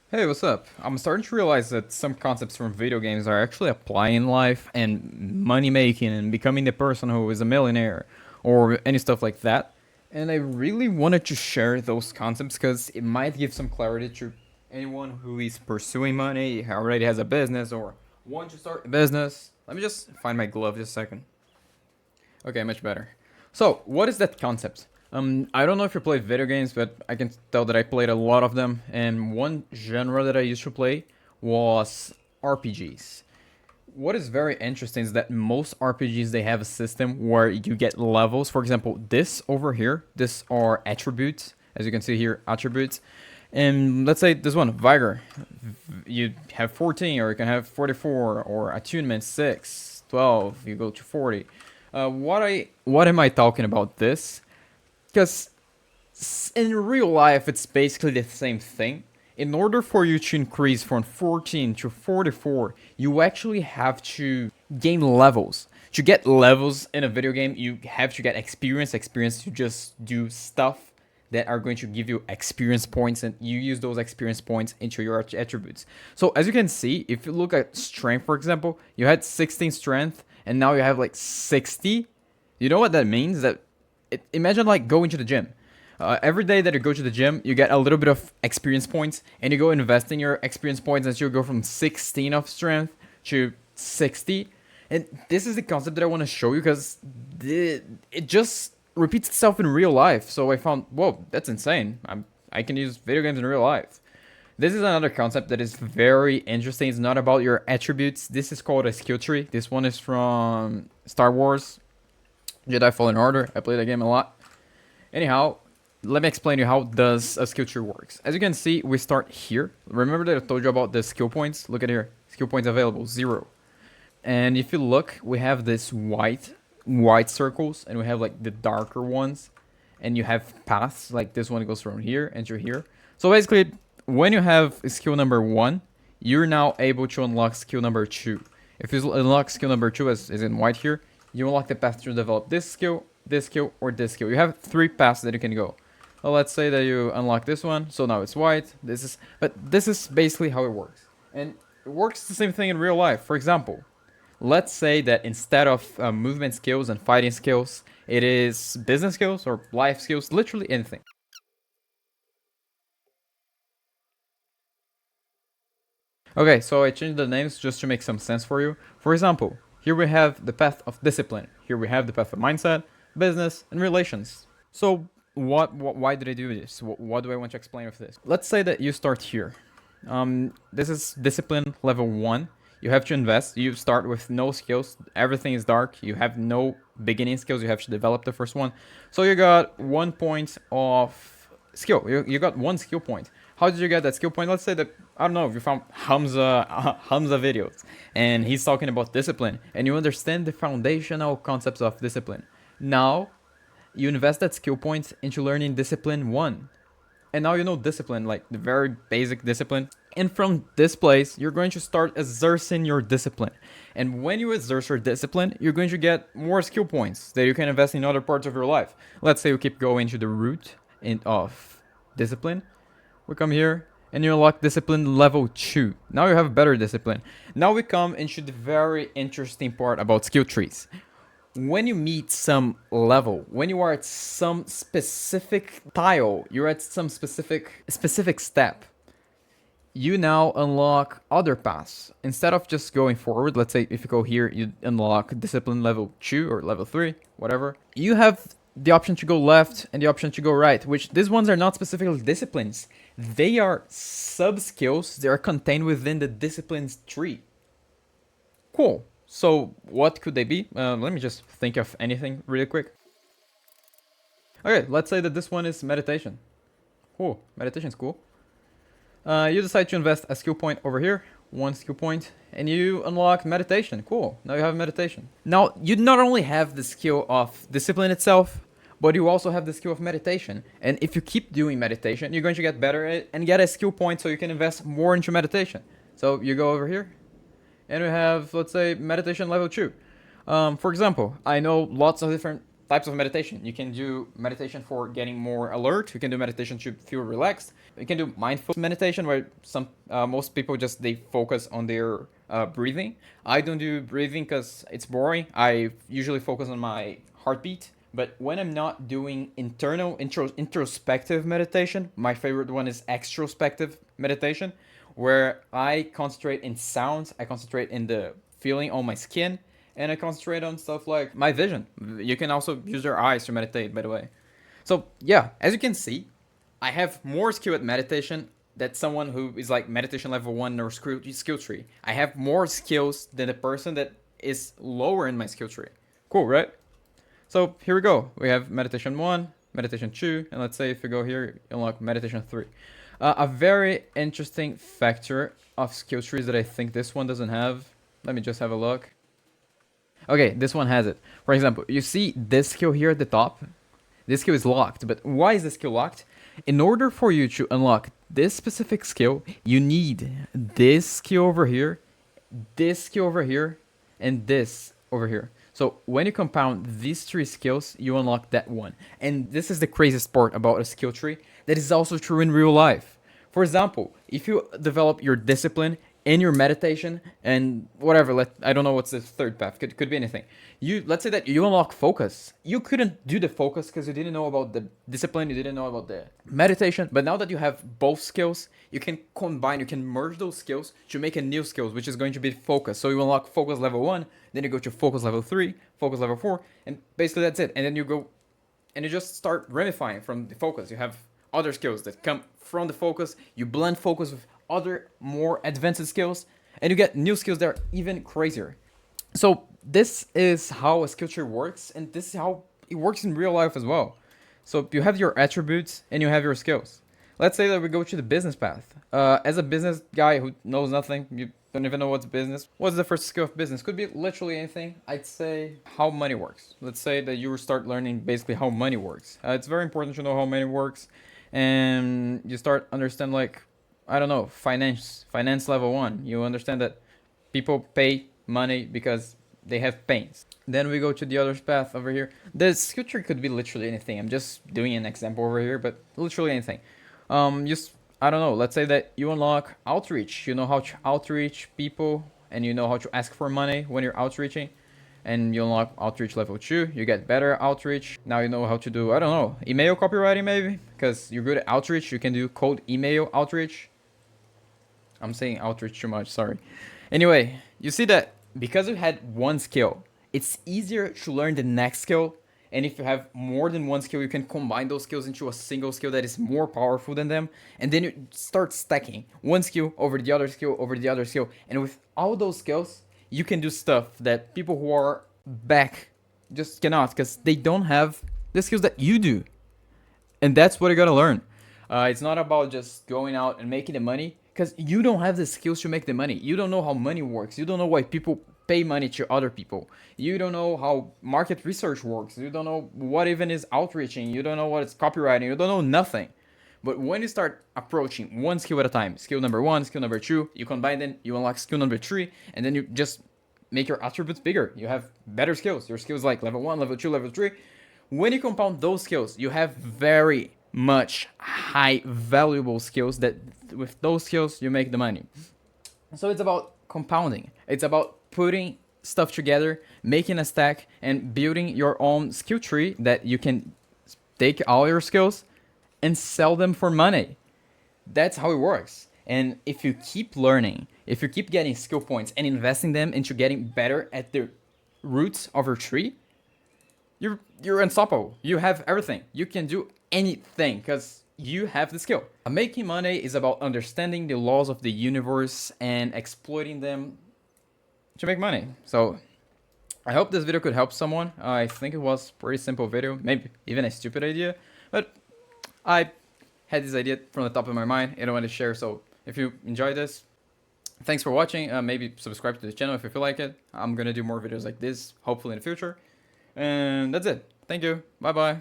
Hey, what's up? I'm starting to realize that some concepts from video games are actually applying in life and money making and becoming the person who is a millionaire or any stuff like that. And I really wanted to share those concepts because it might give some clarity to anyone who is pursuing money, already has a business, or want to start a business. Let me just find my glove just a second. Okay, much better. So, what is that concept? I don't know if you play video games, but I can tell that I played a lot of them. And one genre that I used to play was RPGs. What is very interesting is that most RPGs they have a system where you get levels. For example, this over here, this are attributes, as you can see here, attributes. And let's say this one, Vigor, you have 14, or you can have 44, or attunement 6, 12. You go to 40. What am I talking about this? Because in real life, it's basically the same thing. In order for you to increase from 14 to 44, you actually have to gain levels. To get levels in a video game, you have to get experience to just do stuff that are going to give you experience points, and you use those experience points into your attributes. So as you can see, if you look at strength, for example, you had 16 strength and now you have like 60. You know what that means? Imagine like going to the gym. Every day that you go to the gym, you get a little bit of experience points, and you go invest in your experience points until you go from 16 of strength to 60. And this is the concept that I want to show you because it just repeats itself in real life. So I found, whoa, that's insane. I can use video games in real life. This is another concept that is very interesting. It's not about your attributes. This is called a skill tree. This one is from Star Wars Jedi Fallen Order. I played that game a lot. Anyhow, let me explain to you how does a skill tree works. As you can see, we start here. Remember that I told you about the skill points? Look at here. Skill points available, 0. And if you look, we have this white circles, and we have like the darker ones. And you have paths, like this one goes from here and to here. So basically, when you have skill number 1, you're now able to unlock skill number 2. If you unlock skill number 2, as is in white here, you unlock the path to develop this skill, or this skill. You have 3 paths that you can go. Well, let's say that you unlock this one, so now it's white. But this is basically how it works, and it works the same thing in real life. For example, let's say that instead of movement skills and fighting skills, it is business skills or life skills, literally anything. Okay, so I changed the names just to make some sense for you. For example, here we have the path of discipline. Here we have the path of mindset, business, and relations. So why did I do this? What do I want to explain with this? Let's say that you start here. This is discipline level 1. You have to invest. You start with no skills. Everything is dark. You have no beginning skills. You have to develop the first one. So you got 1 point of skill. You got 1 skill point. How did you get that skill point? Let's say that, I don't know, if you found Hamza videos and he's talking about discipline and you understand the foundational concepts of discipline. Now you invest that skill point into learning discipline 1. And now you know discipline, like the very basic discipline. And from this place, you're going to start exerting your discipline. And when you exert your discipline, you're going to get more skill points that you can invest in other parts of your life. Let's say you keep going to the root of discipline. We come here and you unlock discipline level 2. Now you have better discipline. Now we come into the very interesting part about skill trees. When you meet some level, when you are at some specific tile, you're at some specific step, you now unlock other paths. Instead of just going forward, let's say if you go here, you unlock discipline level 2 or level 3, whatever. You have the option to go left and the option to go right, which these ones are not specifically disciplines. They are sub skills. They are contained within the disciplines tree. Cool. So what could they be? Let me just think of anything really quick. Okay, let's say that this one is meditation. Cool, meditation is cool. You decide to invest a skill point over here, 1 skill point, and you unlock meditation. Cool, now you have meditation. Now, you not only have the skill of discipline itself, but you also have the skill of meditation. And if you keep doing meditation, you're going to get better at it and get a skill point so you can invest more into meditation. So you go over here, and we have, let's say, meditation level 2. For example, I know lots of different types of meditation. You can do meditation for getting more alert. You can do meditation to feel relaxed. You can do mindful meditation where most people just they focus on their breathing. I don't do breathing because it's boring. I usually focus on my heartbeat. But when I'm not doing introspective meditation, my favorite one is extrospective meditation, where I concentrate in sounds, I concentrate in the feeling on my skin, and I concentrate on stuff like my vision. You can also use your eyes to meditate, by the way. So yeah, as you can see, I have more skill at meditation than someone who is like meditation level 1 or skill tree. I have more skills than a person that is lower in my skill tree. Cool, right? So here we go. We have meditation 1, meditation 2, and let's say if you go here, you unlock meditation 3. A very interesting factor of skill trees that I think this one doesn't have. Let me just have a look. Okay, this one has it. For example, you see this skill here at the top? This skill is locked, but why is this skill locked? In order for you to unlock this specific skill, you need this skill over here, this skill over here, and this over here. So when you compound these 3 skills, you unlock that one. And this is the craziest part about a skill tree that is also true in real life. For example, if you develop your discipline in your meditation and whatever, I don't know what's the third path, could be anything. Let's say that you unlock focus. You couldn't do the focus because you didn't know about the discipline, you didn't know about the meditation. But now that you have both skills, you can combine, you can merge those skills to make a new skills, which is going to be focus. So you unlock focus level 1, then you go to focus level 3, focus level 4, and basically that's it. And then you go and you just start ramifying from the focus. You have other skills that come from the focus. You blend focus with other more advanced skills, and you get new skills that are even crazier. So this is how a skill tree works, and this is how it works in real life as well. So you have your attributes and you have your skills. Let's say that we go to the business path. As a business guy who knows nothing, you don't even know what's business. What's the first skill of business? Could be literally anything. I'd say how money works. Let's say that you start learning basically how money works. It's very important to know how money works, and you start understand like, I don't know, finance level 1. You understand that people pay money because they have pains. Then we go to the other path over here. The skill tree could be literally anything. I'm just doing an example over here, but literally anything. Just, I don't know, let's say that you unlock outreach. You know how to outreach people, and you know how to ask for money when you're outreaching. And you unlock outreach level 2, you get better outreach. Now you know how to do, I don't know, email copywriting maybe? Because you're good at outreach, you can do cold email outreach. I'm saying outreach too much, sorry. Anyway, you see that because you had one skill, it's easier to learn the next skill. And if you have more than one skill, you can combine those skills into a single skill that is more powerful than them. And then you start stacking one skill over the other skill over the other skill. And with all those skills, you can do stuff that people who are back just cannot, because they don't have the skills that you do. And that's what you gotta learn. It's not about just going out and making the money, because you don't have the skills to make the money. You don't know how money works. You don't know why people pay money to other people. You don't know how market research works. You don't know what even is outreaching. You don't know what is copywriting. You don't know nothing. But when you start approaching one skill at a time, skill number 1, skill number 2, you combine them, you unlock skill number 3, and then you just make your attributes bigger. You have better skills. Your skills like level 1, level 2, level 3. When you compound those skills, you have very much high valuable skills that with those skills you make the money. So it's about compounding. It's about putting stuff together, making a stack, and building your own skill tree that you can take all your skills and sell them for money. That's how it works. And if you keep learning, if you keep getting skill points and investing them into getting better at the roots of your tree, you're unstoppable. You have everything. You can do anything because you have the skill. Making money is about understanding the laws of the universe and exploiting them to make money. So I hope this video could help someone. I think it was a pretty simple video, maybe even a stupid idea, but I had this idea from the top of my mind and I wanted to share. So if you enjoyed this, thanks for watching. Maybe subscribe to the channel if you feel like it. I'm gonna do more videos like this, hopefully in the future. And that's it. Thank you. Bye bye.